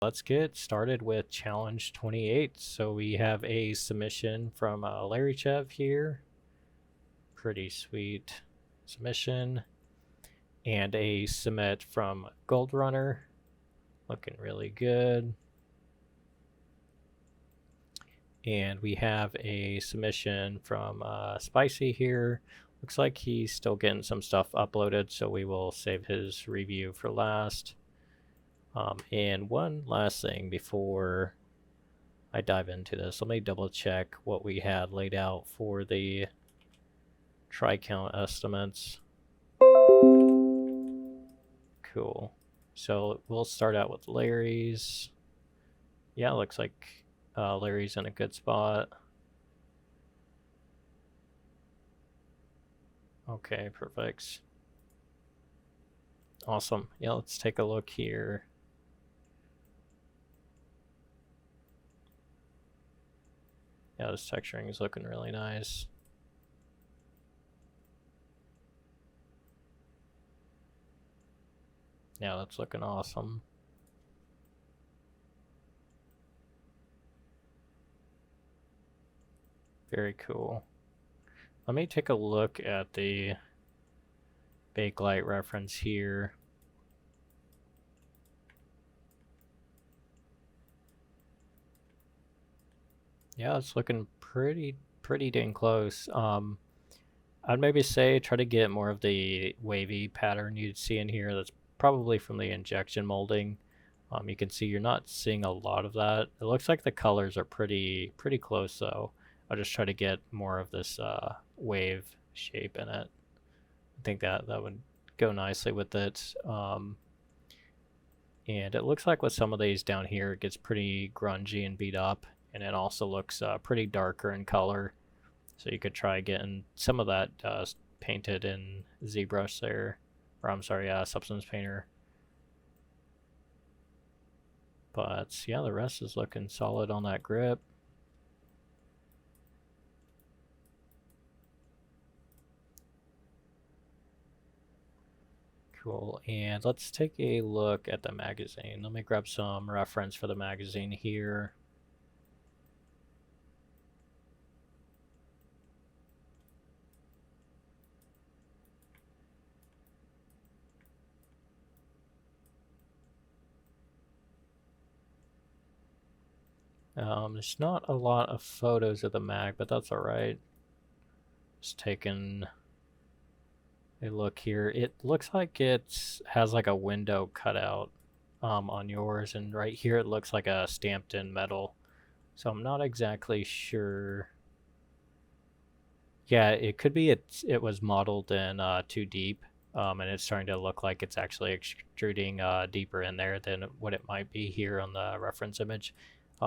Let's get started with challenge 28. So we have a submission from Larrychev here. Pretty sweet submission. And a submit from Gold Runner. Looking really good. And we have a submission from Spicy here. Looks like he's still getting some stuff uploaded, so we will save his review for last. And one last thing before I dive into this, let me double check what we had laid out for the try count estimates. Cool. So we'll start out with Larry's. Yeah, looks like Larry's in a good spot. Okay, perfect. Awesome. Yeah, let's take a look here. Yeah, this texturing is looking really nice. Yeah, that's looking awesome. Very cool. Let me take a look at the bakelite reference here. Yeah, it's looking pretty dang close. I'd maybe say try to get more of the wavy pattern you'd see in here. That's probably from the injection molding. You can see you're not seeing a lot of that. It looks like the colors are pretty close though. I'll just try to get more of this wave shape in it. I think that would go nicely with it. And it looks like with some of these down here, it gets pretty grungy and beat up. And it also looks pretty darker in color. So you could try getting some of that painted in ZBrush there. Or I'm sorry, Substance Painter. But yeah, the rest is looking solid on that grip. Cool, and let's take a look at the magazine. Let me grab some reference for the magazine here. There's not a lot of photos of the mag, but that's alright. Just taking a look here. It looks like it has like a window cut out on yours, and right here it looks like a stamped in metal. So I'm not exactly sure. Yeah, it could be it was modeled in too deep, and it's starting to look like it's actually extruding deeper in there than what it might be here on the reference image.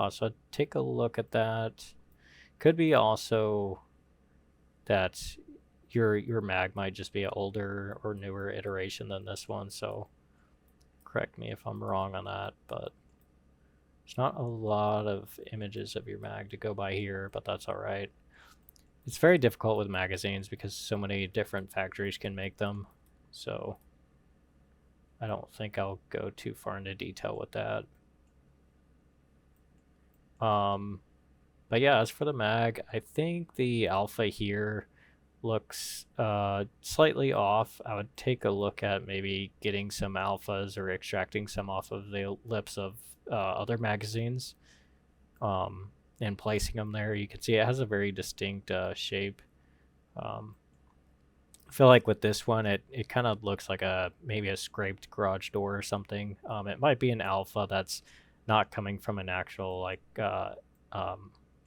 So take a look at that. Could be also that your mag might just be an older or newer iteration than this one, so correct me if I'm wrong on that, but there's not a lot of images of your mag to go by here, but that's all right. It's very difficult with magazines because so many different factories can make them, so I don't think I'll go too far into detail with that. But yeah, as for the mag, I think the alpha here looks slightly off. I would take a look at maybe getting some alphas or extracting some off of the lips of other magazines and placing them there. You can see it has a very distinct shape. I feel like with this one, it kind of looks like maybe a scraped garage door or something. It might be an alpha that's not coming from an actual like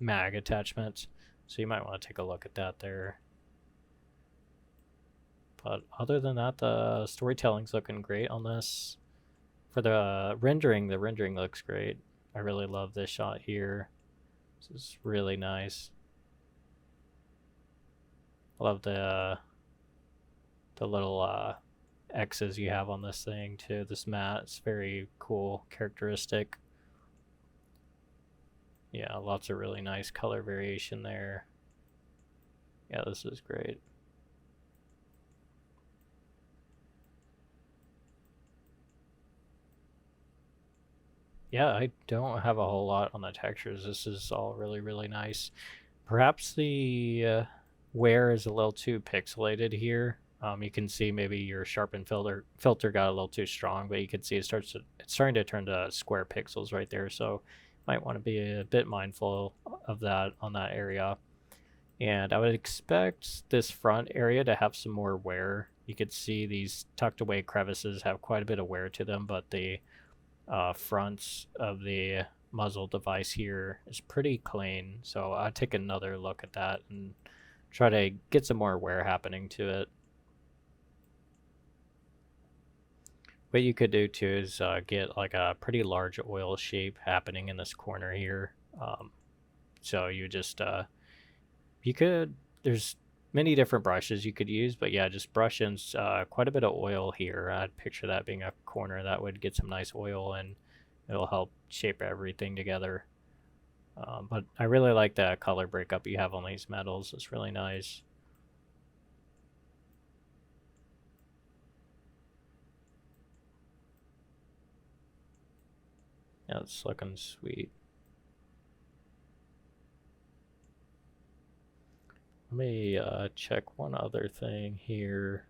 mag attachment, so you might want to take a look at that there. But other than that, the storytelling's looking great on this. For the rendering looks great. I really love this shot here. This is really nice. I love the little X's you have on this thing too. This mat, it's very cool, characteristic. Yeah, lots of really nice color variation there. Yeah, this is great. Yeah, I don't have a whole lot on the textures. This is all really, really nice. Perhaps the wear is a little too pixelated here. You can see maybe your sharpen filter got a little too strong, but you can see it's starting to turn to square pixels right there. So might want to be a bit mindful of that on that area. And I would expect this front area to have some more wear. You could see these tucked away crevices have quite a bit of wear to them, but the fronts of the muzzle device here is pretty clean. So I'll take another look at that and try to get some more wear happening to it. What you could do too is get like a pretty large oil shape happening in this corner here. So you just you could there's many different brushes you could use, but yeah, just brush in quite a bit of oil here. I'd picture that being a corner that would get some nice oil, and it'll help shape everything together. But I really like the color breakup you have on these metals. It's really nice. Yeah, it's looking sweet. Let me check one other thing here.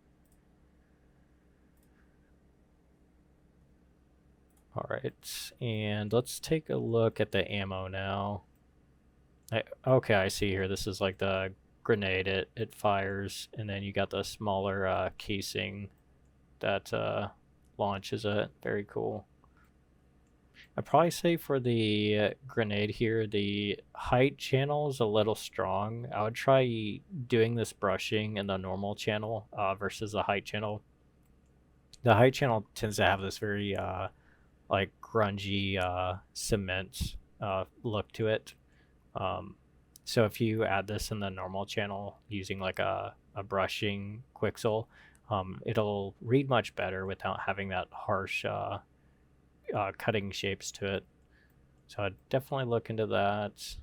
All right, and let's take a look at the ammo now. Okay, I see here. This is like the grenade. It fires, and then you got the smaller casing that launches it. Very cool. I'd probably say for the grenade here, the height channel is a little strong. I would try doing this brushing in the normal channel versus the height channel. The height channel tends to have this very like grungy cement look to it. Um, so if you add this in the normal channel using like a brushing quixel, it'll read much better without having that harsh cutting shapes to it. So I'd definitely look into that.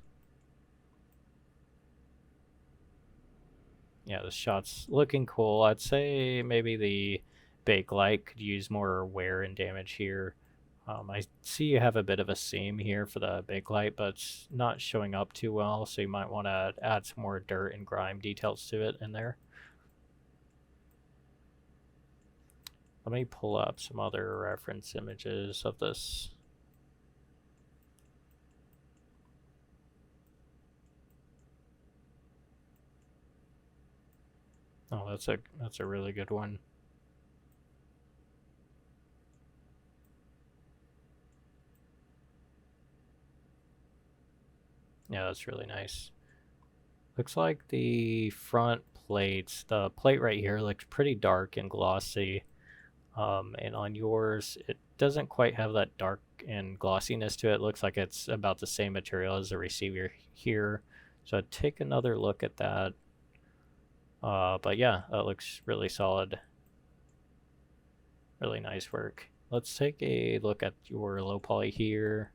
Yeah, the shot's looking cool. I'd say maybe the Bakelite could use more wear and damage here. I see you have a bit of a seam here for the Bakelite, but it's not showing up too well, so you might want to add some more dirt and grime details to it in there. Let me pull up some other reference images of this. Oh, that's a really good one. Yeah, that's really nice. Looks like the front plates, the plate right here looks pretty dark and glossy. And on yours, it doesn't quite have that dark and glossiness to it. It looks like it's about the same material as the receiver here. So I'd take another look at that. But yeah, that looks really solid. Really nice work. Let's take a look at your low poly here.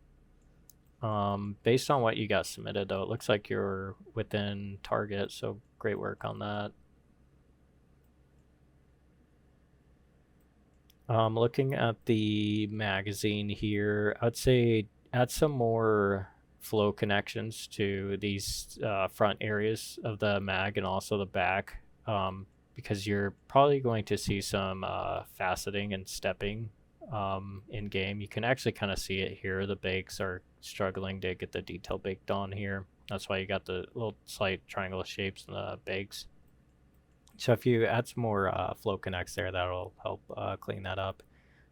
Based on what you got submitted, though, it looks like you're within target, so great work on that. Looking at the magazine here, I'd say add some more flow connections to these front areas of the mag and also the back, because you're probably going to see some faceting and stepping in game. You can actually kind of see it here. The bakes are struggling to get the detail baked on here. That's why you got the little slight triangle shapes in the bakes. So if you add some more flow connects there, that'll help clean that up.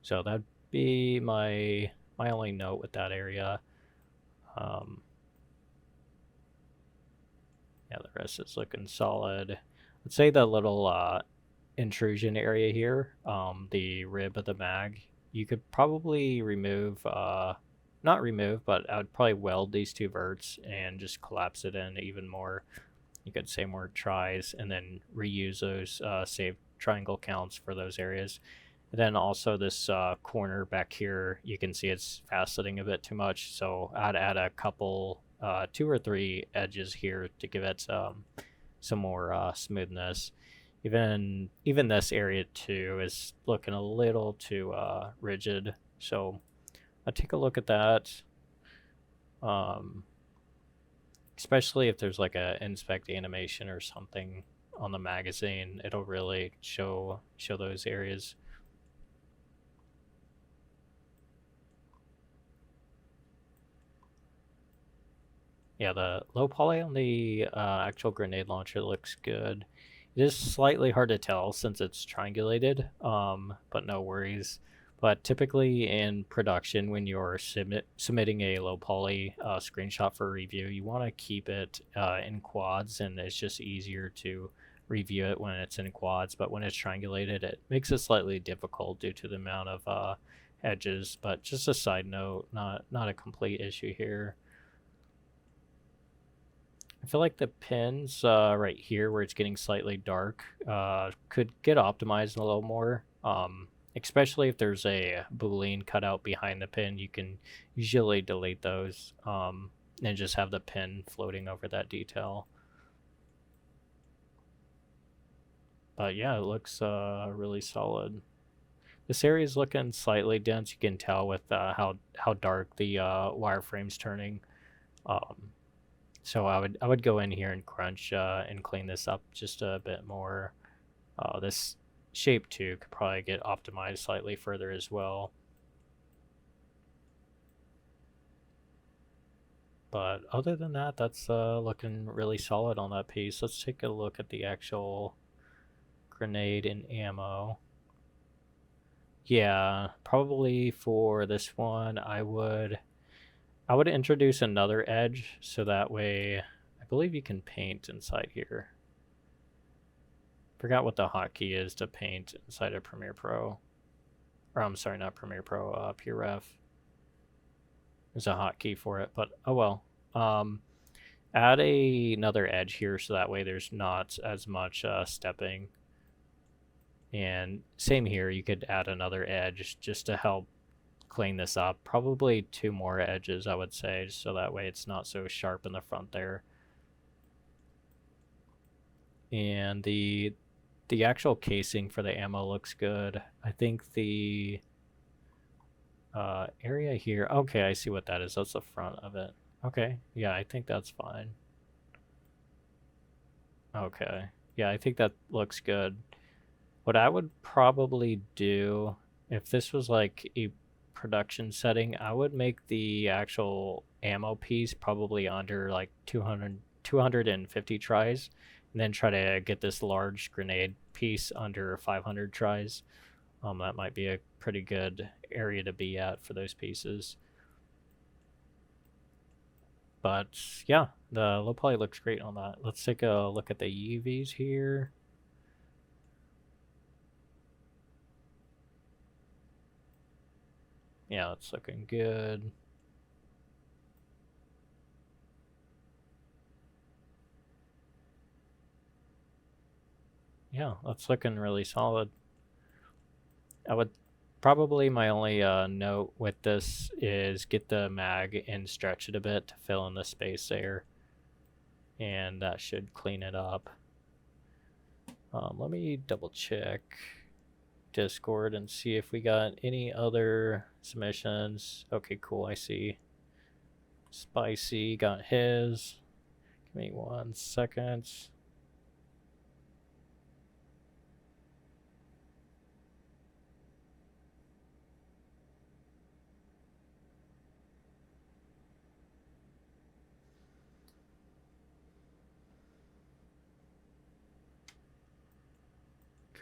So that'd be my only note with that area. Yeah, the rest is looking solid. Let's say the little intrusion area here, the rib of the mag, you could probably remove, not remove, but I would probably weld these two verts and just collapse it in even more. You could say more tries and then reuse those saved triangle counts for those areas. And then also this corner back here, you can see it's faceting a bit too much. So I'd add a couple, 2 or 3 edges here to give it some more smoothness. Even this area too is looking a little too rigid. So I'd take a look at that. Especially if there's like a inspect animation or something on the magazine, it'll really show those areas. Yeah, the low poly on the actual grenade launcher looks good. It is slightly hard to tell since it's triangulated, but no worries. But typically in production, when you're submitting a low poly screenshot for review, you want to keep it in quads, and it's just easier to review it when it's in quads. But when it's triangulated, it makes it slightly difficult due to the amount of edges. But just a side note, not a complete issue here. I feel like the pins right here where it's getting slightly dark could get optimized a little more. Especially if there's a boolean cutout behind the pin, you can usually delete those and just have the pin floating over that detail. But yeah, it looks really solid. This area is looking slightly dense. You can tell with how dark the wireframe's turning. So I would go in here and crunch and clean this up just a bit more. This shape too could probably get optimized slightly further as well. But other than that, that's looking really solid on that piece. Let's take a look at the actual grenade and ammo. Yeah, probably for this one, I would introduce another edge, so that way, I believe you can paint inside here. Forgot what the hotkey is to paint inside of Premiere Pro. Or I'm sorry, not Premiere Pro, PureRef. There's a hotkey for it, but oh well. Add another edge here, so that way there's not as much stepping. And same here, you could add another edge just to help clean this up. Probably 2 more edges, I would say, so that way it's not so sharp in the front there. And the actual casing for the ammo looks good. I think the area here, okay, I see what that is. That's the front of it. Okay, yeah, I think that's fine. Okay, yeah, I think that looks good. What I would probably do, if this was like a production setting, I would make the actual ammo piece probably under like 250 tries, and then try to get this large grenade piece under 500 tries. That might be a pretty good area to be at for those pieces. But yeah, the low poly looks great on that. Let's take a look at the UVs here. Yeah, it's looking good. Yeah, that's looking really solid. I would probably, my only note with this is get the mag and stretch it a bit to fill in the space there, and that should clean it up. Let me double check Discord and see if we got any other submissions. Okay, cool, I see. Spicy got his. Give me 1 second.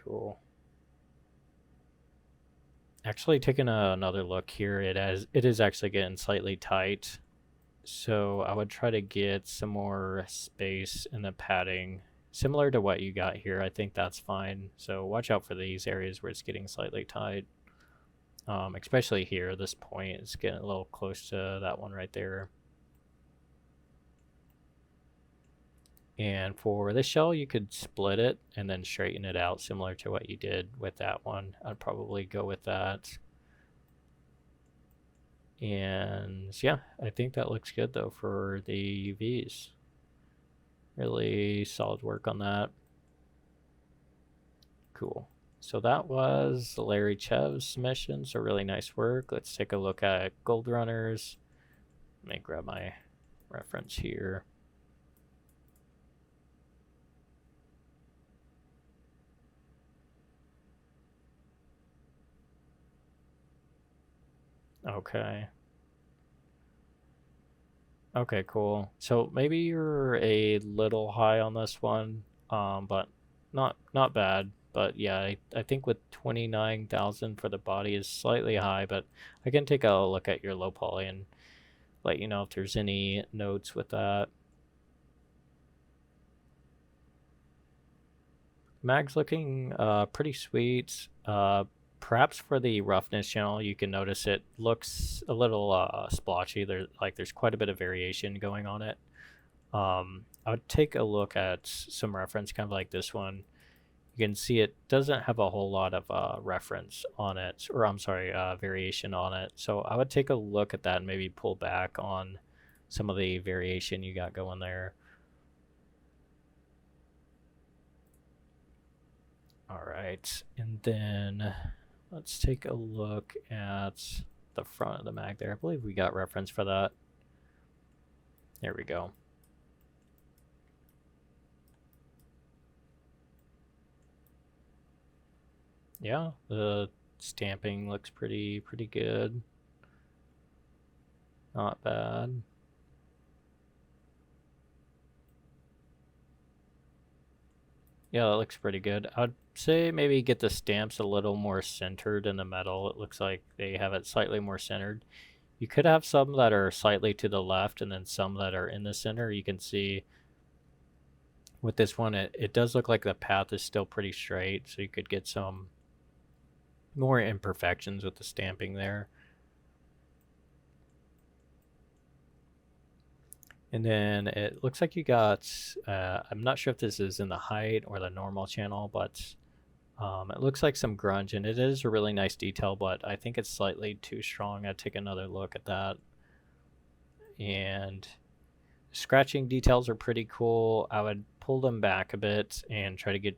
Cool. Actually, taking another look here, it is actually getting slightly tight. So I would try to get some more space in the padding, similar to what you got here. I think that's fine. So watch out for these areas where it's getting slightly tight. Especially here, this point, it's getting a little close to that one right there. And for this shell, you could split it and then straighten it out, similar to what you did with that one. I'd probably go with that. And yeah, I think that looks good though for the UVs. Really solid work on that. Cool. So that was Larrychev's submission, so really nice work. Let's take a look at Gold Runners. Let me grab my reference here. Okay. Okay, cool. So maybe you're a little high on this one, but not bad. But yeah, I think with 29,000 for the body is slightly high, but I can take a look at your low poly and let you know if there's any notes with that. Mag's looking pretty sweet. Perhaps for the roughness channel, you can notice it looks a little splotchy. There's quite a bit of variation going on it. I would take a look at some reference, kind of like this one. You can see it doesn't have a whole lot of reference on it, or I'm sorry, variation on it. So I would take a look at that and maybe pull back on some of the variation you got going there. All right, and then let's take a look at the front of the mag there. I believe we got reference for that. There we go. Yeah, the stamping looks pretty good. Not bad. Yeah, that looks pretty good. I'd say maybe get the stamps a little more centered in the metal. It looks like they have it slightly more centered. You could have some that are slightly to the left and then some that are in the center. You can see with this one, it does look like the path is still pretty straight, so you could get some more imperfections with the stamping there. And then it looks like you got, I'm not sure if this is in the height or the normal channel, but it looks like some grunge, and it is a really nice detail, but I think it's slightly too strong. I'd take another look at that. And scratching details are pretty cool. I would pull them back a bit and try to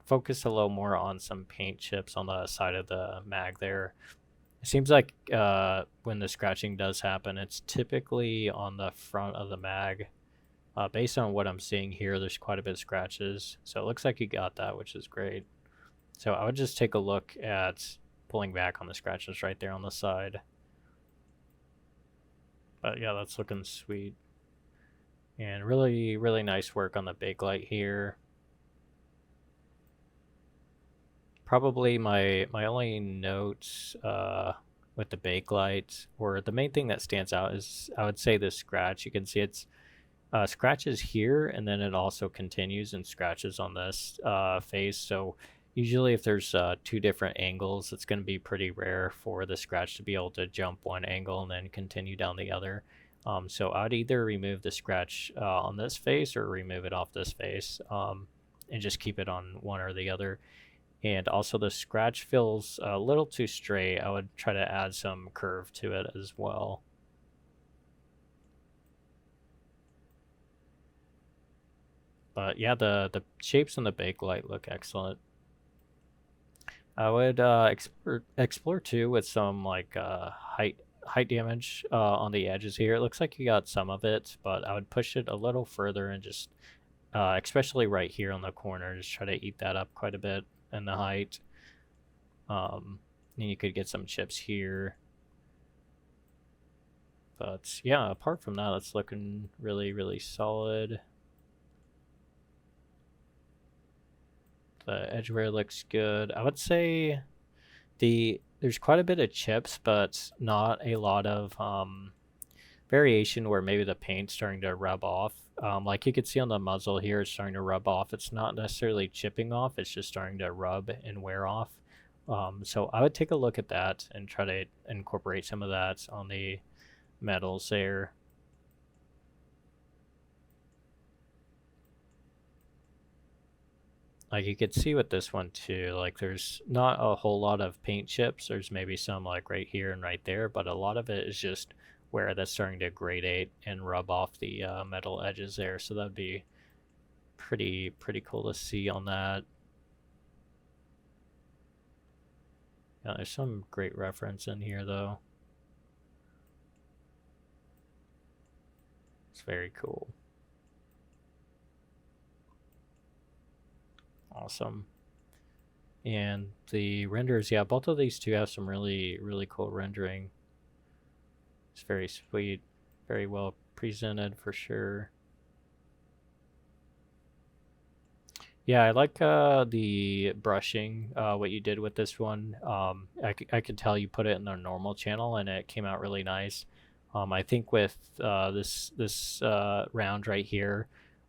focus a little more on some paint chips on the side of the mag there. It seems like when the scratching does happen, it's typically on the front of the mag. Based on what I'm seeing here, there's quite a bit of scratches. So it looks like you got that, which is great. So I would just take a look at pulling back on the scratches right there on the side. But yeah, that's looking sweet. And really nice work on the bakelite here. Probably my only notes with the bakelite, or the main thing that stands out, is I would say the scratch. You can see it's scratches here, and then it also continues and scratches on this face. So usually if there's two different angles, it's going to be pretty rare for the scratch to be able to jump one angle and then continue down the other. So I'd either remove the scratch on this face or remove it off this face, and just keep it on one or the other. And also the scratch feels a little too straight. I would try to add some curve to it as well. But yeah, the shapes in the bakelite look excellent. I would explore too with some like height damage on the edges here. It looks like you got some of it, but I would push it a little further and just especially right here on the corner, just try to eat that up quite a bit in the height. And you could get some chips here. But yeah, apart from that, it's looking really solid. The edge wear looks good. I would say there's quite a bit of chips, but not a lot of variation where maybe the paint's starting to rub off. Like you could see on the muzzle here, it's starting to rub off. It's not necessarily chipping off, it's just starting to rub and wear off. So I would take a look at that and try to incorporate some of that on the metals there. Like you could see with this one too, like there's not a whole lot of paint chips. There's maybe some like right here and right there, but a lot of it is just where that's starting to gradate and rub off the metal edges there. So that'd be pretty cool to see on that. Yeah, there's some great reference in here though. It's very cool. Awesome. And the renders, yeah, both of these two have some really, really cool rendering. It's very sweet, very well presented for sure. Yeah, I like the brushing, what you did with this one. I could tell you put it in the normal channel and it came out really nice. I think with this round right here,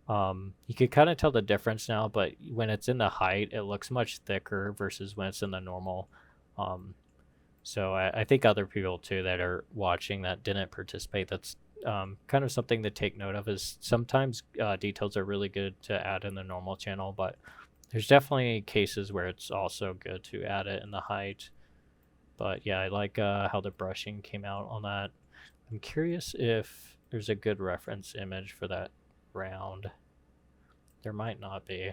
you could kind of tell the difference now, but when it's in the height, it looks much thicker versus when it's in the normal. Um, so I think other people too that are watching that didn't participate, that's kind of something to take note of, is sometimes details are really good to add in the normal channel, but there's definitely cases where it's also good to add it in the height. But yeah, I like how the brushing came out on that. I'm curious if there's a good reference image for that round. There might not be.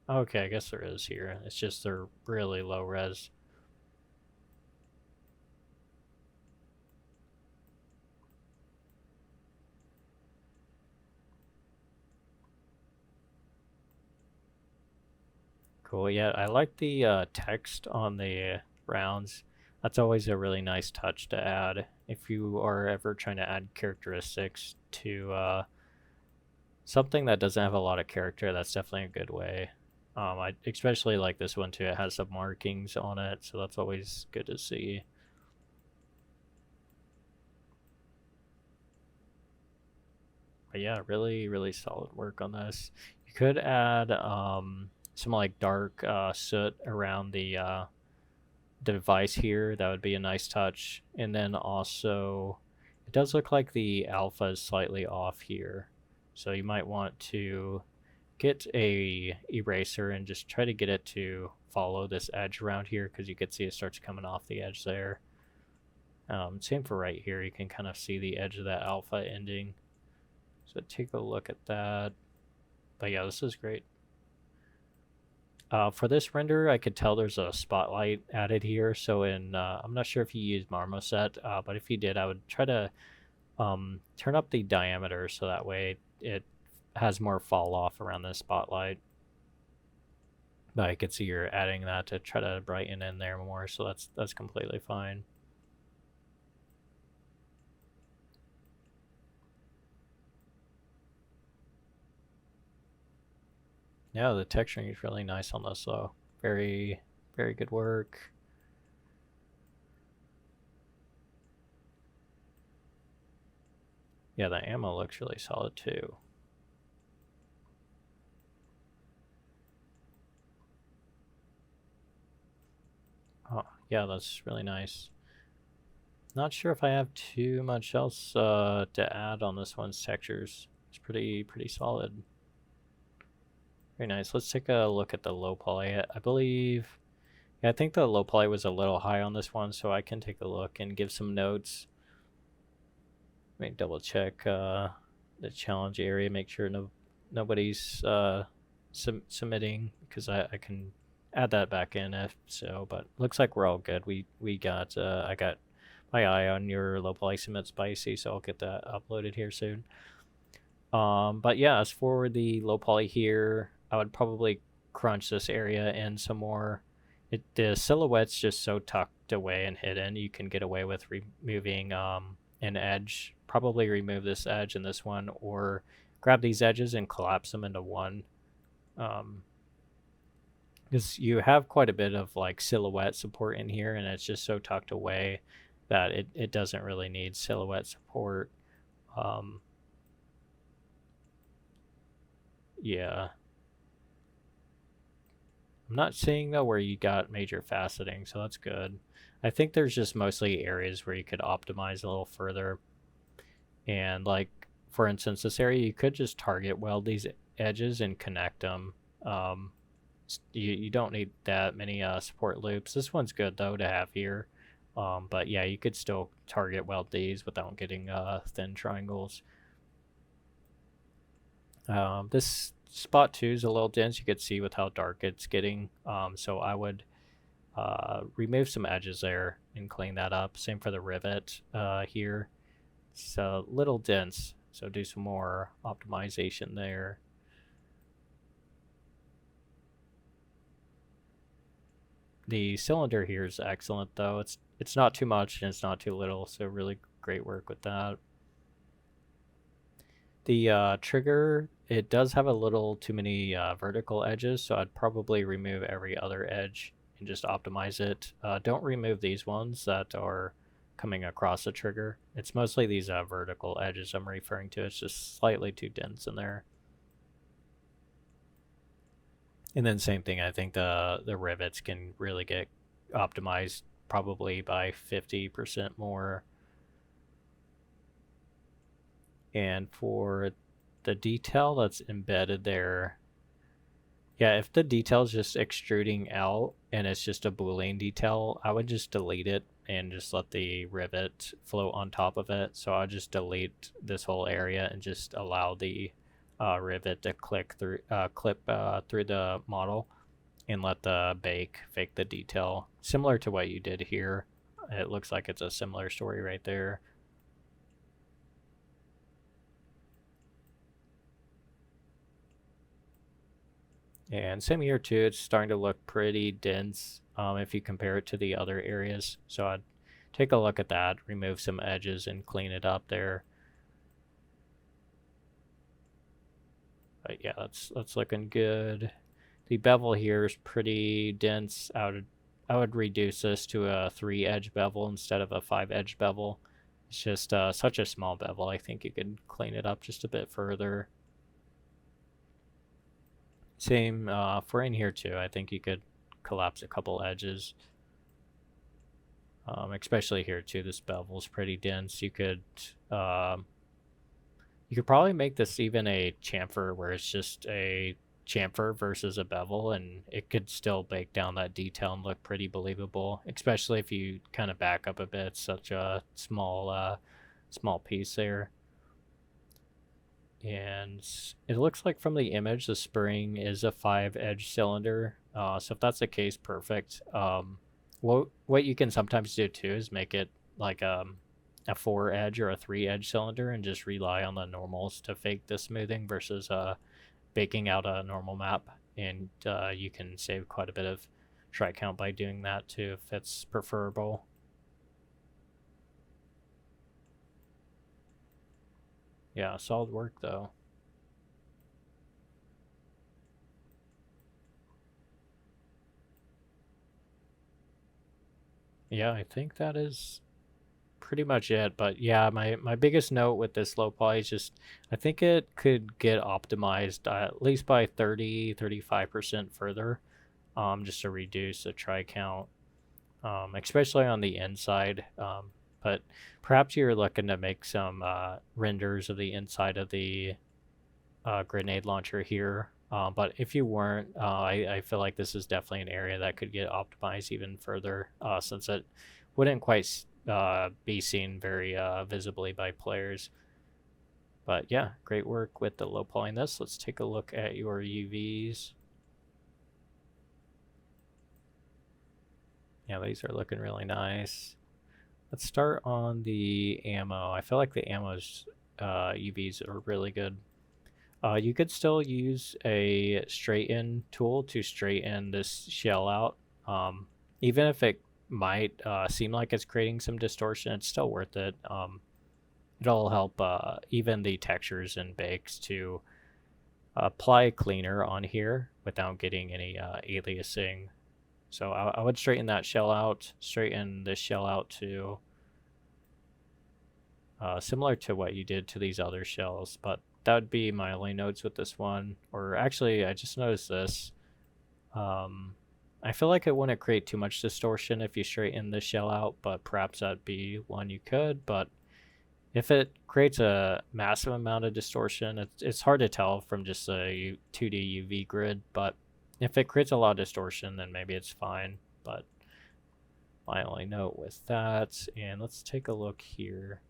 Okay, I guess there is here. It's just they're really low res. Cool. Yeah, I like the text on the rounds. That's always a really nice touch to add. If you are ever trying to add characteristics to something that doesn't have a lot of character, that's definitely a good way. I especially like this one too. It has some markings on it, so that's always good to see. But yeah, really, really solid work on this. You could add some like dark soot around the device here. That would be a nice touch. And then also, it does look like the alpha is slightly off here. So you might want to get a eraser and just try to get it to follow this edge around here, because you can see it starts coming off the edge there. Same for right here. You can kind of see the edge of that alpha ending. So take a look at that. But yeah, this is great. For this render, I could tell there's a spotlight added here. So I'm not sure if you use Marmoset, but if you did, I would try to turn up the diameter so that way it has more fall off around the spotlight. But I could see you're adding that to try to brighten in there more, so that's completely fine. Yeah, the texturing is really nice on this though. Very, very good work. Yeah, the ammo looks really solid too. Oh, yeah, that's really nice. Not sure if I have too much else to add on this one's textures. It's pretty solid. Very nice. Let's take a look at the low poly. I believe, yeah, I think the low poly was a little high on this one, so I can take a look and give some notes. Let me double check the challenge area, make sure nobody's submitting, because I can add that back in if so. But looks like we're all good. We got I got my eye on your low poly submit spicy, so I'll get that uploaded here soon. But yeah, as for the low poly here, I would probably crunch this area in some more. The silhouette's just so tucked away and hidden. You can get away with removing an edge. Probably remove this edge and this one, or grab these edges and collapse them into one. Because you have quite a bit of like silhouette support in here, and it's just so tucked away that it doesn't really need silhouette support. Yeah. I'm not seeing though where you got major faceting, so that's good. I think there's just mostly areas where you could optimize a little further. And like, for instance, this area, you could just target weld these edges and connect them. You don't need that many support loops. This one's good though to have here. But yeah, you could still target weld these without getting thin triangles. This spot 2 is a little dense. You could see with how dark it's getting. So I would remove some edges there and clean that up. Same for the rivet here. It's a little dense, so do some more optimization there. The cylinder here is excellent though. It's not too much and it's not too little, so really great work with that. The trigger, it does have a little too many vertical edges, so I'd probably remove every other edge and just optimize it. Don't remove these ones that are coming across the trigger. It's mostly these vertical edges I'm referring to. It's just slightly too dense in there. And then same thing, I think the rivets can really get optimized probably by 50% more. And for the detail that's embedded there, yeah, if the detail is just extruding out and it's just a Boolean detail, I would just delete it and just let the rivet float on top of it. So I'll just delete this whole area and just allow the rivet to clip through the model and let the bake fake the detail. Similar to what you did here. It looks like it's a similar story right there. And same here too, it's starting to look pretty dense if you compare it to the other areas. So I'd take a look at that, remove some edges and clean it up there. But yeah, that's looking good. The bevel here is pretty dense. I would reduce this to a 3-edge bevel instead of a 5-edge bevel. It's just such a small bevel. I think you could clean it up just a bit further. Same for in here too. I think you could collapse a couple edges. Especially here too. This bevel is pretty dense. You could probably make this even a chamfer where it's just a chamfer versus a bevel, and it could still bake down that detail and look pretty believable, especially if you kind of back up a bit. Such a small piece there. And it looks like from the image the spring is a 5-edge cylinder, so if that's the case, perfect. What you can sometimes do too is make it like a 4-edge or a 3-edge cylinder and just rely on the normals to fake the smoothing versus baking out a normal map, and you can save quite a bit of try count by doing that too if it's preferable. Yeah, solid work though. Yeah, I think that is pretty much it. But yeah, my biggest note with this low poly is just I think it could get optimized at least by 35% further, just to reduce the try count, especially on the inside. But perhaps you're looking to make some renders of the inside of the grenade launcher here. But if you weren't, I feel like this is definitely an area that could get optimized even further, since it wouldn't quite be seen very visibly by players. But yeah, great work with the low poly in this. Let's take a look at your UVs. Yeah, these are looking really nice. Let's start on the ammo. I feel like the ammo's UVs are really good. You could still use a straighten tool to straighten this shell out. Even if it might seem like it's creating some distortion, it's still worth it. It'll help even the textures and bakes to apply a cleaner on here without getting any aliasing. So I would straighten that shell out, straighten this shell out too. Similar to what you did to these other shells, but that would be my only notes with this one. Or actually, I just noticed this. I feel like it wouldn't create too much distortion if you straighten the shell out, but perhaps that'd be one you could. But if it creates a massive amount of distortion, it's hard to tell from just a 2D UV grid, but if it creates a lot of distortion, then maybe it's fine. But my only note with that, and let's take a look here.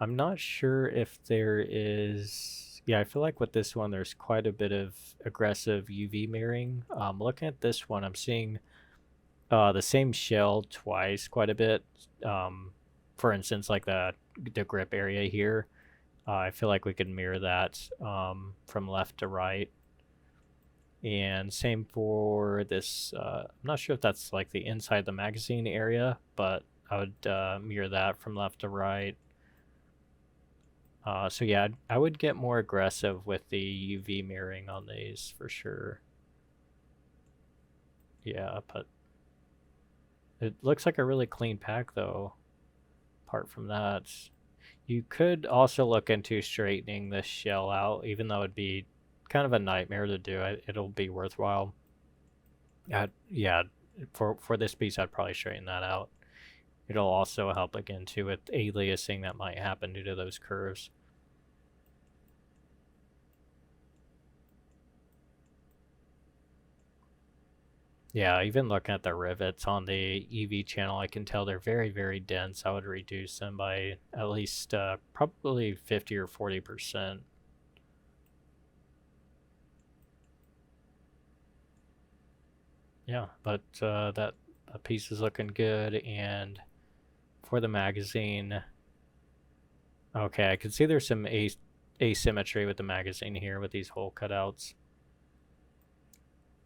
I'm not sure if there is Yeah, I feel like with this one, there's quite a bit of aggressive UV mirroring. Looking at this one, I'm seeing the same shell twice quite a bit. Um, for instance, like the grip area here, I feel like we could mirror that from left to right. And same for this. I'm not sure if that's like the inside the magazine area, but I would mirror that from left to right. So yeah, I would get more aggressive with the UV mirroring on these for sure. Yeah, but it looks like a really clean pack though. Apart from that, you could also look into straightening the shell out, even though it'd be kind of a nightmare to do. It'll be worthwhile. Yeah, for this piece, I'd probably straighten that out. It'll also help again too with aliasing that might happen due to those curves. Yeah, even looking at the rivets on the EV channel, I can tell they're very, very dense. I would reduce them by at least probably 50 or 40%. Yeah, but that piece is looking good. And for the magazine, okay, I can see there's some asymmetry with the magazine here with these hole cutouts.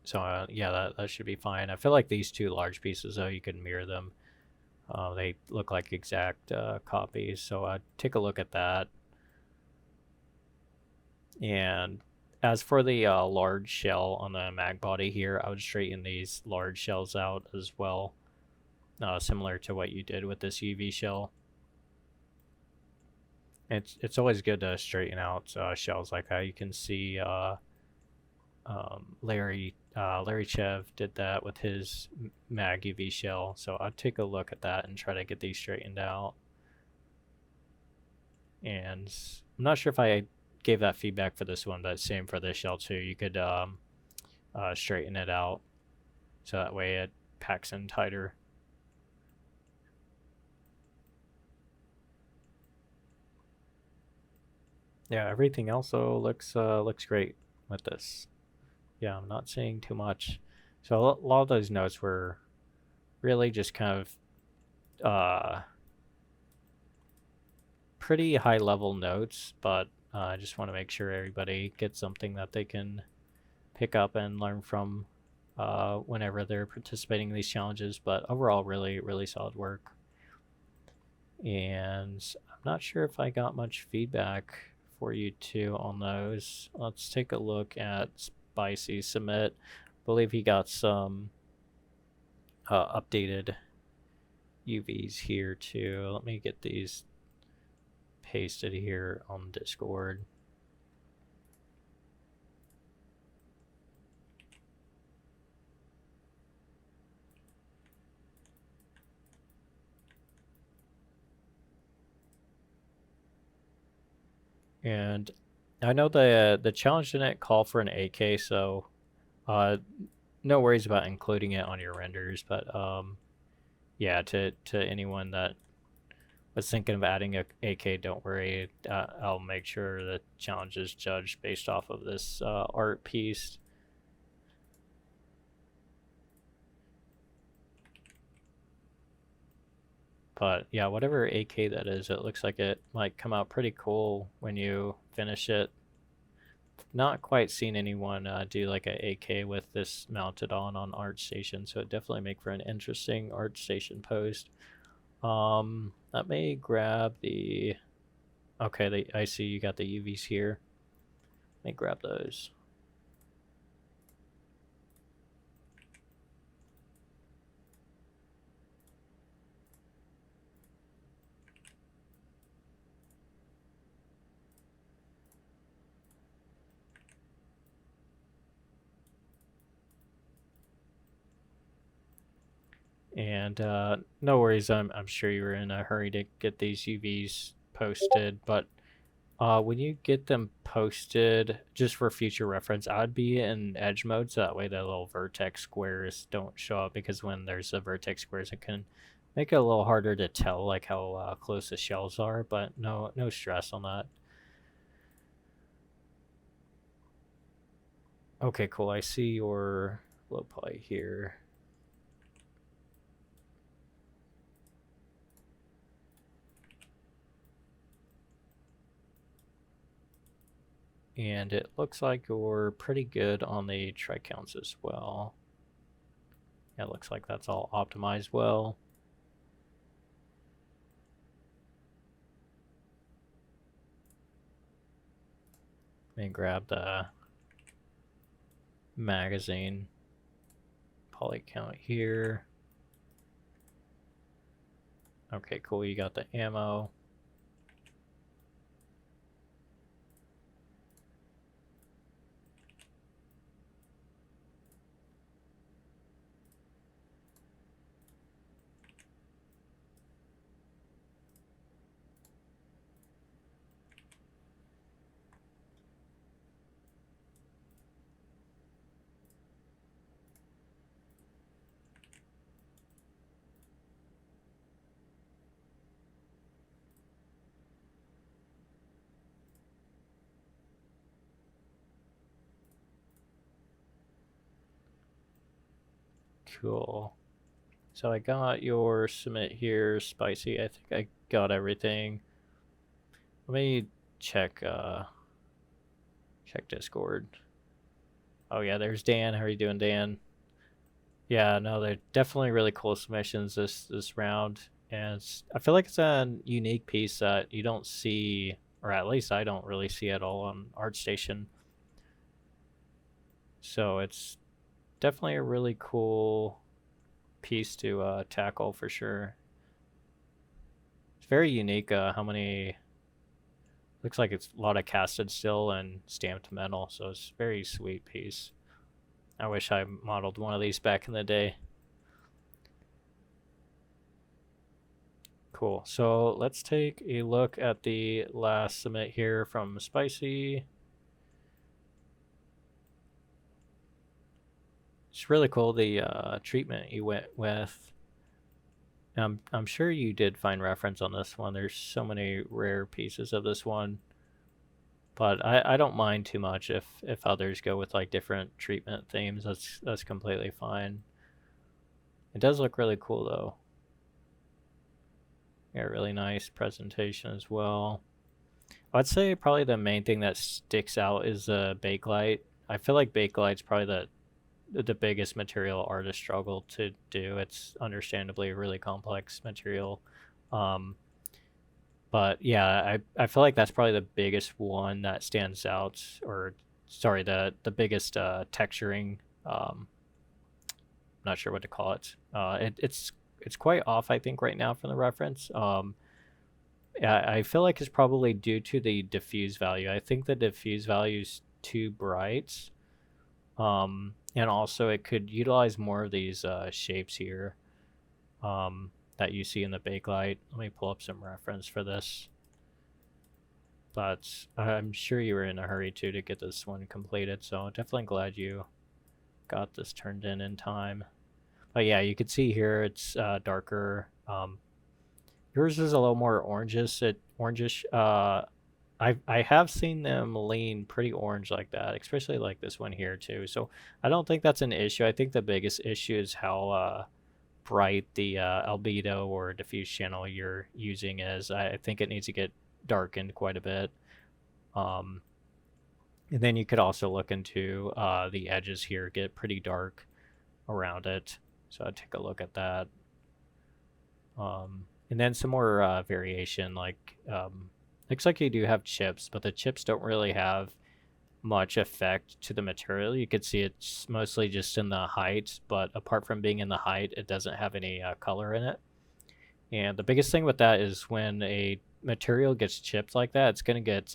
So yeah, that should be fine. I feel like these two large pieces, though, you can mirror them. They look like exact copies. So take a look at that. And as for the large shell on the mag body here, I would straighten these large shells out as well, similar to what you did with this UV shell. It's always good to straighten out shells like that. You can see Larrychev did that with his mag UV shell. So I'd take a look at that and try to get these straightened out. And I'm not sure if I gave that feedback for this one, but same for this shell too. You could straighten it out so that way it packs in tighter. Yeah, everything else though looks great with this. Yeah, I'm not seeing too much. So a lot of those notes were really just kind of pretty high level notes, but I just want to make sure everybody gets something that they can pick up and learn from whenever they're participating in these challenges. But overall, really, really solid work. And I'm not sure if I got much feedback for you two on those. Let's take a look at Spicy Submit. I believe he got some updated UVs here too. Let me get these pasted here on Discord. And I know the challenge didn't call for an AK, so no worries about including it on your renders. But yeah, to anyone that was thinking of adding a AK, don't worry. I'll make sure the challenge is judged based off of this art piece. But yeah, whatever AK that is, it looks like it might come out pretty cool when you finish it. Not quite seen anyone do like a AK with this mounted on ArtStation, so it definitely make for an interesting ArtStation post. Let me grab the. Okay, I see you got the UVs here. Let me grab those. And no worries, I'm sure you were in a hurry to get these UVs posted, but when you get them posted, just for future reference, I'd be in edge mode so that way the little vertex squares don't show up, because when there's a vertex squares, it can make it a little harder to tell like how close the shells are, but no stress on that. Okay, cool. I see your low poly here. And it looks like you're pretty good on the tri counts as well. Yeah, it looks like that's all optimized well. Let me grab the magazine poly count here. Okay, cool. You got the ammo. Cool. So I got your submit here, Spicy. I think I got everything. Let me check check Discord. Oh yeah, there's Dan. How are you doing, Dan? Yeah, no, they're definitely really cool submissions this round, and I feel like it's a unique piece that you don't see, or at least I don't really see at all on ArtStation. So it's definitely a really cool piece to tackle for sure. It's very unique. How many? Looks like it's a lot of casted still and stamped metal, so it's a very sweet piece. I wish I modeled one of these back in the day. Cool. So let's take a look at the last submit here from Spicy. It's really cool, the treatment you went with. I'm sure you did find reference on this one. There's so many rare pieces of this one. But I don't mind too much if others go with like different treatment themes. That's completely fine. It does look really cool though. Yeah, really nice presentation as well. I'd say probably the main thing that sticks out is the Bakelite. I feel like Bakelite's probably the biggest material artists struggle to do. It's understandably a really complex material. Um, but yeah, I feel like that's probably the biggest one that stands out, or sorry, the biggest texturing. Not sure what to call it. It's quite off, I think, right now from the reference. Yeah, I feel like it's probably due to the diffuse value. I think the diffuse value is too bright. And also it could utilize more of these shapes here that you see in the Bakelite. Let me pull up some reference for this. But I'm sure you were in a hurry too to get this one completed, so definitely glad you got this turned in time. But yeah, you can see here it's darker. Yours is a little more orangish. I have seen them lean pretty orange like that, especially like this one here too. So I don't think that's an issue. I think the biggest issue is how bright the albedo or diffuse channel you're using is. I think it needs to get darkened quite a bit. Um, and then you could also look into the edges here, get pretty dark around it. So I'd take a look at that. And then some more variation, like looks like you do have chips, but the chips don't really have much effect to the material. You could see it's mostly just in the height, but apart from being in the height, it doesn't have any color in it. And the biggest thing with that is when a material gets chipped like that, it's going to get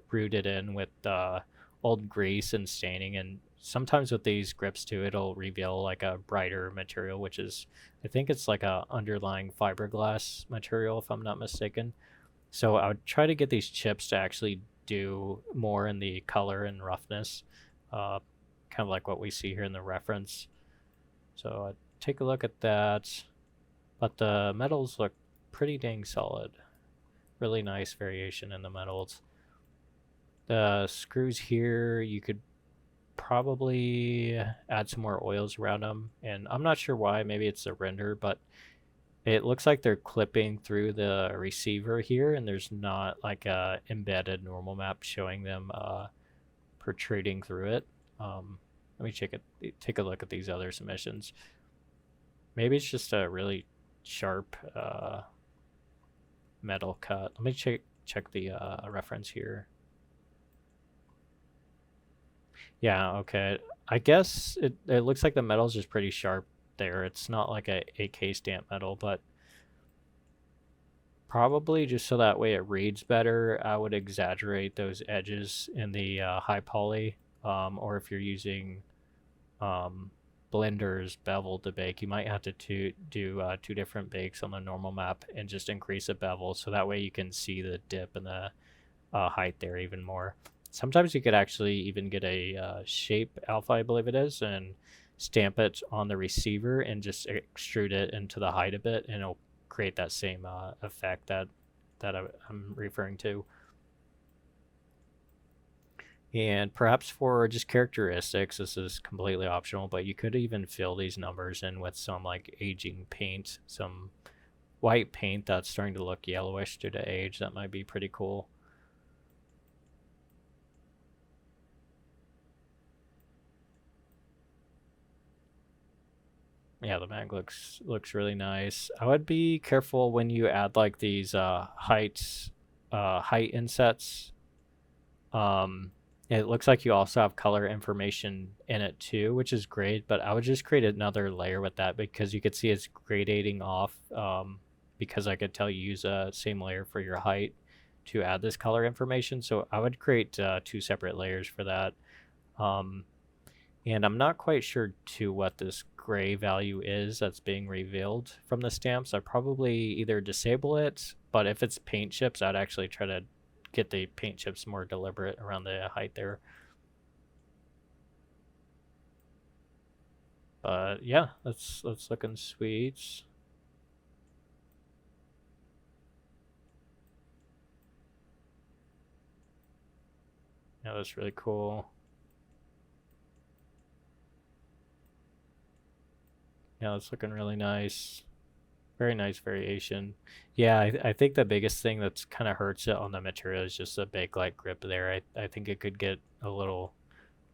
rooted in with old grease and staining. And sometimes with these grips too, it'll reveal like a brighter material, which is, I think it's like a underlying fiberglass material, if I'm not mistaken. So I would try to get these chips to actually do more in the color and roughness, kind of like what we see here in the reference. So take a look at that. But the metals look pretty dang solid. Really nice variation in the metals. The screws here, you could probably add some more oils around them. And I'm not sure why, maybe it's a render, but it looks like they're clipping through the receiver here, and there's not like a embedded normal map showing them protruding through it. Let me take a look at these other submissions. Maybe it's just a really sharp metal cut. Let me check the reference here. Yeah, okay. I guess it looks like the metal's just pretty sharp there. It's not like a AK stamp metal, but probably just so that way it reads better, I would exaggerate those edges in the high poly. Or if you're using Blender's bevel to bake, you might have to do two different bakes on the normal map and just increase the bevel so that way you can see the dip and the height there even more. Sometimes you could actually even get a shape alpha, I believe it is, and stamp it on the receiver and just extrude it into the height a bit, and it'll create that same effect that I'm referring to. And perhaps for just characteristics, this is completely optional, but you could even fill these numbers in with some like aging paint, some white paint that's starting to look yellowish due to age. That might be pretty cool. Yeah, the mag looks really nice. I would be careful when you add like these height insets. It looks like you also have color information in it too, which is great, but I would just create another layer with that because you could see it's gradating off, because I could tell you use a same layer for your height to add this color information. So I would create two separate layers for that. And I'm not quite sure to what this gray value is that's being revealed from the stamps. I'd probably either disable it, but if it's paint chips, I'd actually try to get the paint chips more deliberate around the height there. But yeah, that's looking sweet. Yeah, that's really cool. Yeah, it's looking really nice. Very nice variation. Yeah, I think the biggest thing that's kind of hurts it on the material is just the bakelite grip there. I think it could get a little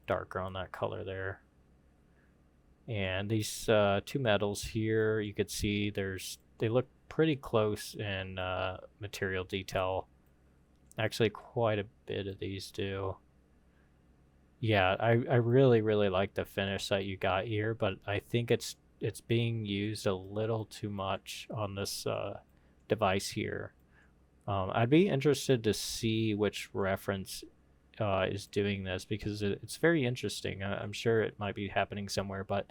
darker on that color there. And these two metals here, you could see they look pretty close in material detail. Actually, quite a bit of these do. Yeah, I really, really like the finish that you got here, but I think it's being used a little too much on this device here. I'd be interested to see which reference is doing this because it's very interesting. I'm sure it might be happening somewhere, but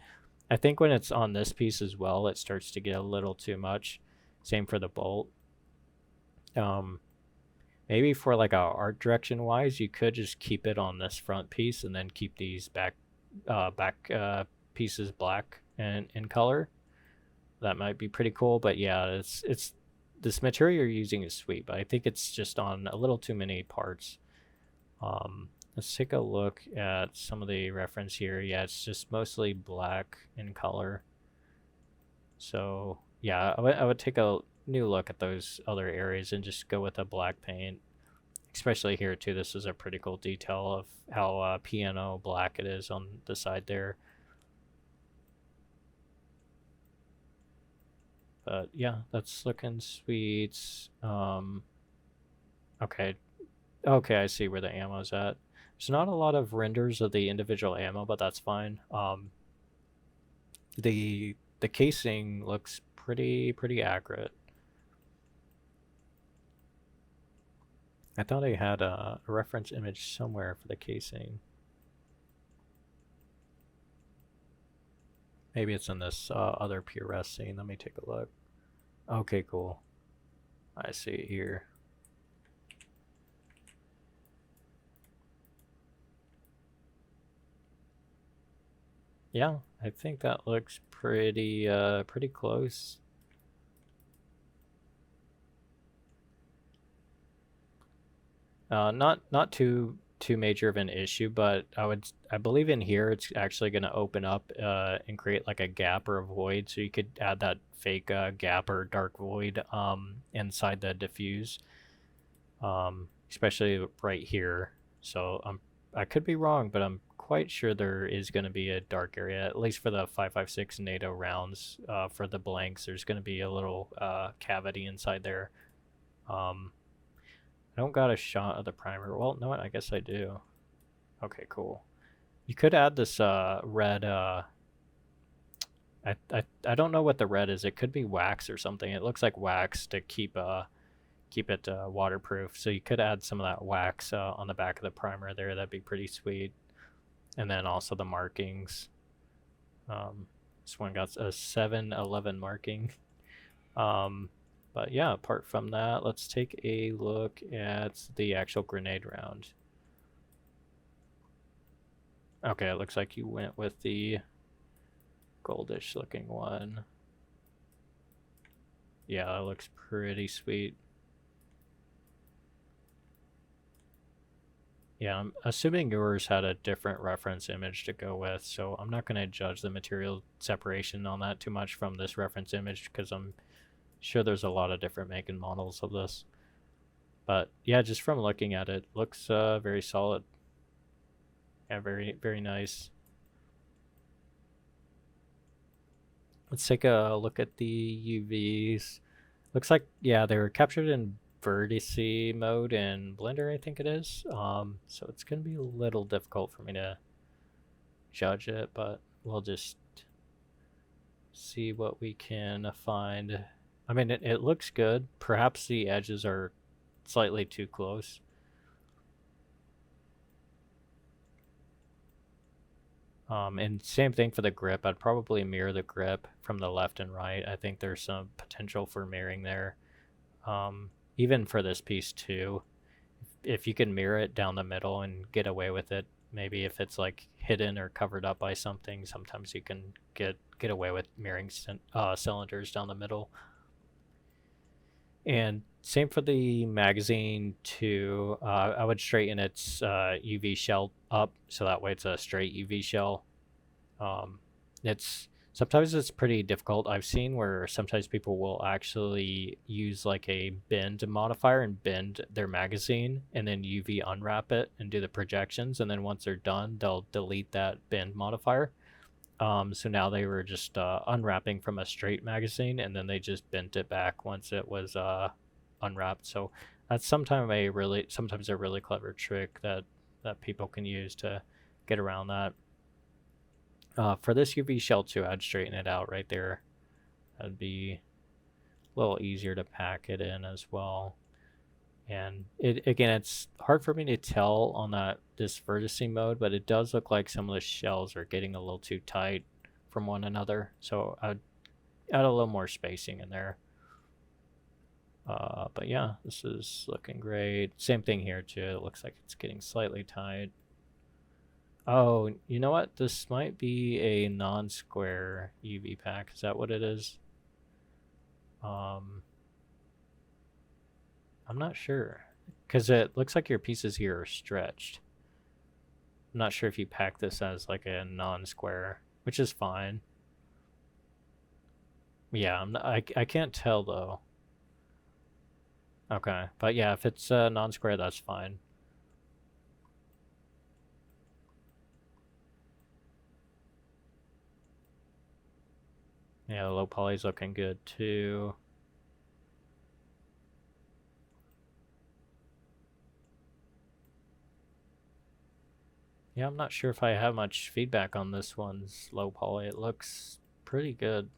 I think when it's on this piece as well, it starts to get a little too much. Same for the bolt. Maybe for like a art direction wise, you could just keep it on this front piece and then keep these back pieces black and in color. That might be pretty cool. But yeah, it's this material you're using is sweet, but I think it's just on a little too many parts. Let's take a look at some of the reference here. Yeah, it's just mostly black in color. So yeah, I would take a new look at those other areas and just go with a black paint. Especially here too, this is a pretty cool detail of how piano black it is on the side there. But yeah, that's looking sweet. Okay, I see where the ammo's at. There's not a lot of renders of the individual ammo, but that's fine. The casing looks pretty accurate. I thought I had a reference image somewhere for the casing. Maybe it's in this other PRS scene. Let me take a look. Okay, cool. I see it here. Yeah, I think that looks pretty close. Not too too major of an issue, but I believe in here it's actually going to open up and create like a gap or a void, so you could add that fake gap or dark void inside the diffuse, especially right here. So I could be wrong, but I'm quite sure there is going to be a dark area, at least for the 5.56 NATO rounds. For the blanks, there's going to be a little cavity inside there. I don't got a shot of the primer. Well, no, I guess I do. Okay, cool. You could add this red. I don't know what the red is. It could be wax or something. It looks like wax to keep it waterproof. So you could add some of that wax on the back of the primer there. That'd be pretty sweet. And then also the markings. This one got a 711 marking. But yeah, apart from that, let's take a look at the actual grenade round. Okay, it looks like you went with the goldish looking one. Yeah, that looks pretty sweet. Yeah, I'm assuming yours had a different reference image to go with, so I'm not going to judge the material separation on that too much from this reference image, because I'm sure there's a lot of different make and models of this. But yeah, just from looking at it, looks very solid. Yeah, very, very nice. Let's take a look at the UVs. Looks like, yeah, they were captured in vertice mode in Blender, I think it is. So it's going to be a little difficult for me to judge it, but we'll just see what we can find. I mean, it looks good. Perhaps the edges are slightly too close. And same thing for the grip. I'd probably mirror the grip from the left and right. I think there's some potential for mirroring there. Even for this piece too, if you can mirror it down the middle and get away with it, maybe if it's like hidden or covered up by something, sometimes you can get away with mirroring cylinders down the middle. And same for the magazine too. I would straighten its UV shell up, so that way it's a straight UV shell. Sometimes it's pretty difficult. I've seen where sometimes people will actually use like a bend modifier and bend their magazine and then UV unwrap it and do the projections, and then once they're done, they'll delete that bend modifier. So now they were just unwrapping from a straight magazine, and then they just bent it back once it was unwrapped. So that's sometimes a really clever trick that people can use to get around that. For this UV shell too, I'd straighten it out right there. That'd be a little easier to pack it in as well. And again, it's hard for me to tell on this vertice mode, but it does look like some of the shells are getting a little too tight from one another. So I'd add a little more spacing in there. But yeah, this is looking great. Same thing here too. It looks like it's getting slightly tight. Oh, you know what? This might be a non-square UV pack. Is that what it is? I'm not sure, because it looks like your pieces here are stretched. I'm not sure if you pack this as like a non-square, which is fine. Yeah, I can't tell though. Okay, but yeah, if it's non-square, that's fine. Yeah, the low poly's looking good too. Yeah, I'm not sure if I have much feedback on this one's low poly. It looks pretty good.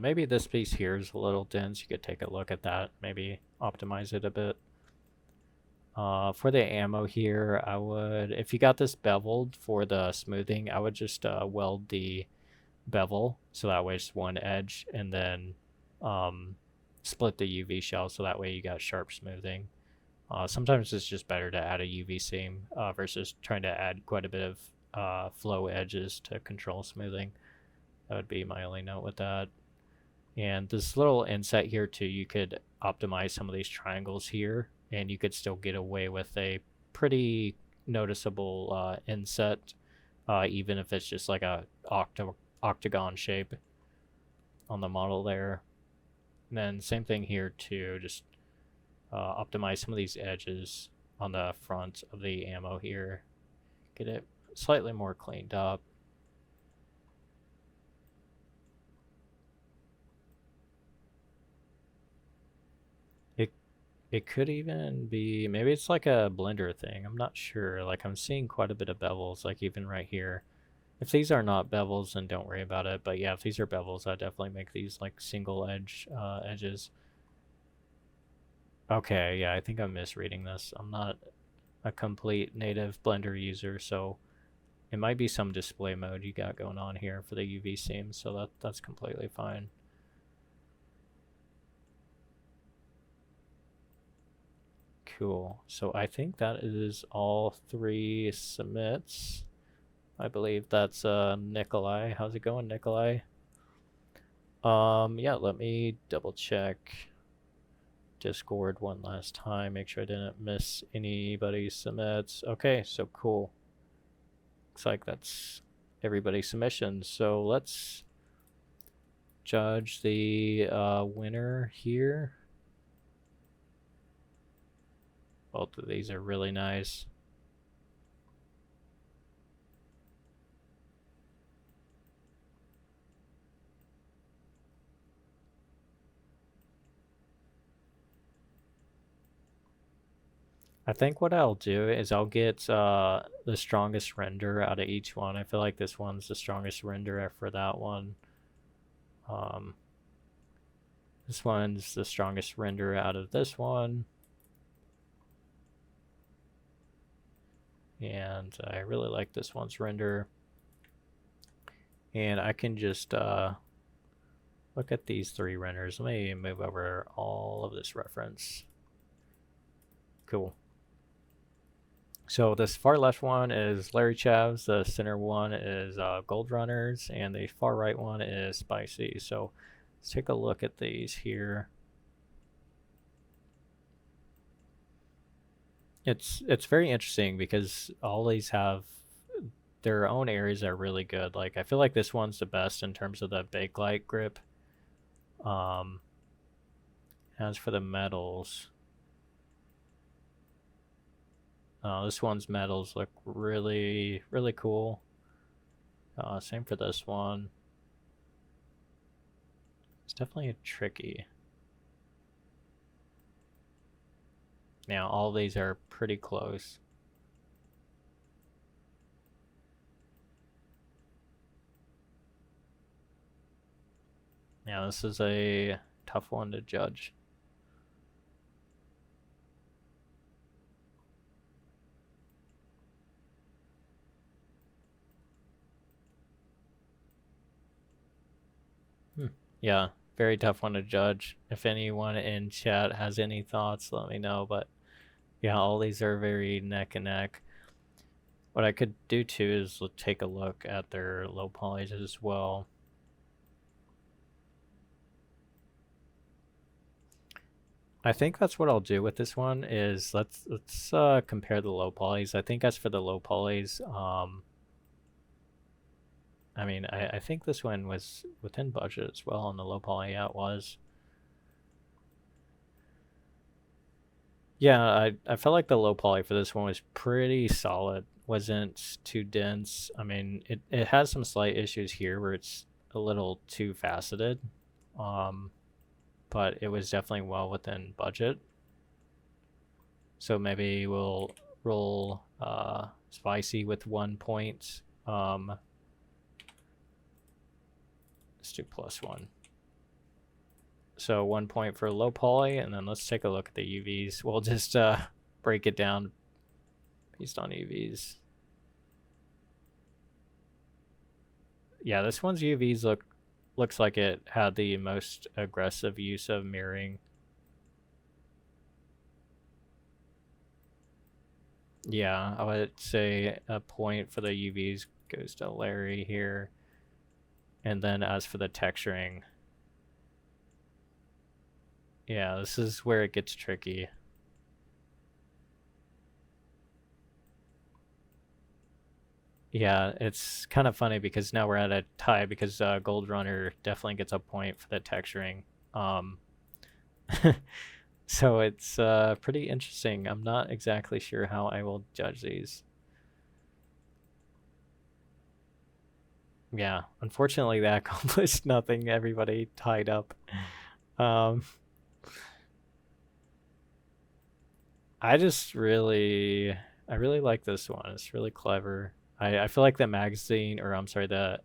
Maybe this piece here is a little dense. You could take a look at that, maybe optimize it a bit. For the ammo here, I would, if you got this beveled for the smoothing, I would just weld the bevel, so that way it's one edge, and then split the UV shell, so that way you got sharp smoothing. Sometimes it's just better to add a UV seam versus trying to add quite a bit of flow edges to control smoothing. That would be my only note with that. And this little inset here too, you could optimize some of these triangles here, and you could still get away with a pretty noticeable inset, even if it's just like a octagon shape on the model there. And then same thing here too, just optimize some of these edges on the front of the ammo here. Get it slightly more cleaned up. It could even be, maybe it's like a blender thing. I'm not sure. Like I'm seeing quite a bit of bevels, like even right here. If these are not bevels, then don't worry about it. But yeah, if these are bevels, I definitely make these like single edge edges. Okay, yeah, I think I'm misreading this. I'm not a complete native Blender user, so it might be some display mode you got going on here for the UV seams, so that's completely fine. Cool. So I think that is all 3 submits. I believe that's Nikolai. How's it going, Nikolai? Yeah, let me double check Discord one last time, make sure I didn't miss anybody's submits. Okay, so cool. Looks like that's everybody's submissions. So let's judge the winner here. Both of these are really nice. I think what I'll do is I'll get the strongest render out of each one. I feel like this one's the strongest render for that one. This one's the strongest render out of this one. And I really like this one's render. And I can just look at these 3 renders. Let me move over all of this reference. Cool. So this far left one is Larrychev's, the center one is Gold Runners, and the far right one is Spicy. So let's take a look at these here. It's very interesting because all these have their own areas that are really good. Like I feel like this one's the best in terms of the bakelite grip. As for the metals, this one's metals look really cool. Same for this one. It's definitely tricky. Now all these are pretty close. Now this is a tough one to judge. Yeah, very tough one to judge. If anyone in chat has any thoughts, let me know. But yeah, all these are very neck and neck. What I could do too is take a look at their low polys as well. I think that's what I'll do with this one is let's compare the low polys. I think as for the low polys, I mean, I think this one was within budget as well on the low poly. Yeah, it was. Yeah, I felt like the low poly for this one was pretty solid. Wasn't too dense. I mean, it has some slight issues here where it's a little too faceted. But it was definitely well within budget. So maybe we'll roll Spicy with 1 point. Let's do +1. So 1 point for low poly, and then let's take a look at the UVs. We'll just break it down based on UVs. Yeah, this one's UVs looks like it had the most aggressive use of mirroring. Yeah, I would say a point for the UVs goes to Larry here. And then as for the texturing, yeah, this is where it gets tricky. Yeah, it's kind of funny because now we're at a tie because Gold Runner definitely gets a point for the texturing. Um, so it's pretty interesting. I'm not exactly sure how I will judge these. Yeah, unfortunately that accomplished nothing. Everybody tied up. Um, I just really, I really like this one. It's really clever. I feel like the magazine, or I'm sorry, the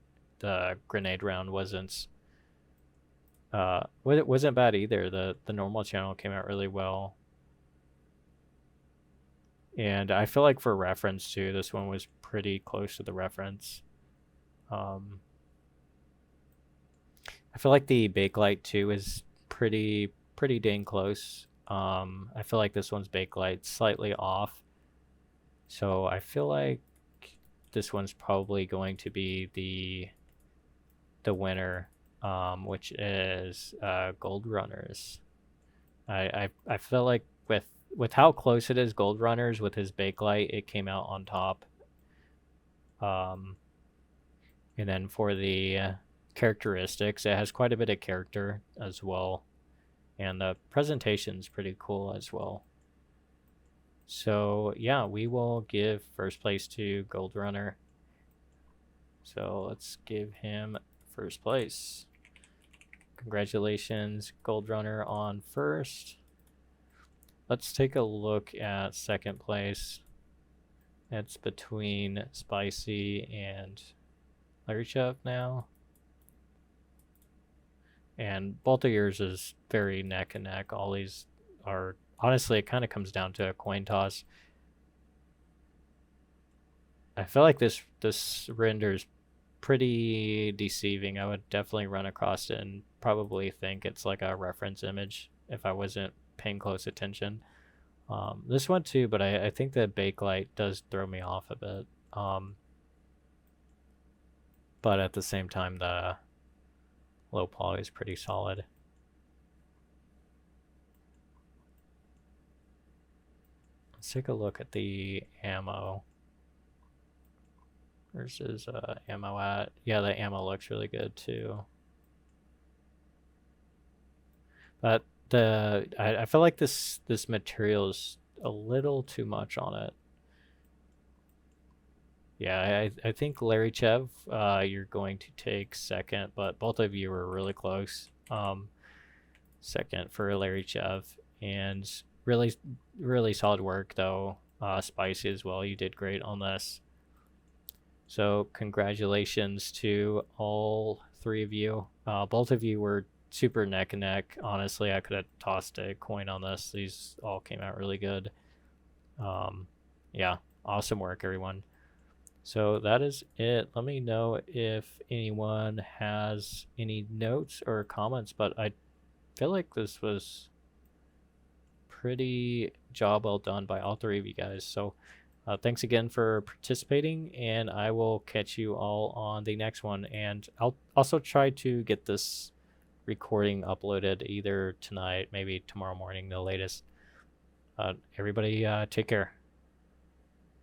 grenade round wasn't bad either. The normal channel came out really well, and I feel like for reference too, this one was pretty close to the reference. Um, I feel like the Bakelite too is pretty dang close. I feel like this one's Bakelite slightly off, so I feel like this one's probably going to be the winner, which is Gold Runners. I feel like with how close it is, Gold Runners with his Bakelite, it came out on top. Um, and then for the characteristics, it has quite a bit of character as well, and the presentation's pretty cool as well. So yeah, we will give first place to Gold Runner. So let's give him first place. Congratulations, Gold Runner, on first. Let's take a look at second place. It's between Spicy and Larrychev now. And both of yours is very neck and neck. All these are, honestly, it kind of comes down to a coin toss. I feel like this renders pretty deceiving. I would definitely run across it and probably think it's like a reference image if I wasn't paying close attention. This one too, but I think the Bakelite does throw me off a bit. But at the same time, the low poly is pretty solid. Let's take a look at the ammo. Where's his ammo at? Yeah, the ammo looks really good too. But I feel like this material is a little too much on it. Yeah, I think Larrychev, you're going to take second, but both of you were really close. Second for Larrychev, and really solid work though. Spicy as well. You did great on this. So congratulations to all three of you. Both of you were super neck and neck. Honestly, I could have tossed a coin on this. These all came out really good. Yeah, awesome work, everyone. So that is it. Let me know if anyone has any notes or comments, but I feel like this was pretty job well done by all three of you guys. So thanks again for participating, and I will catch you all on the next one. And I'll also try to get this recording uploaded either tonight, maybe tomorrow morning, the latest. Everybody take care.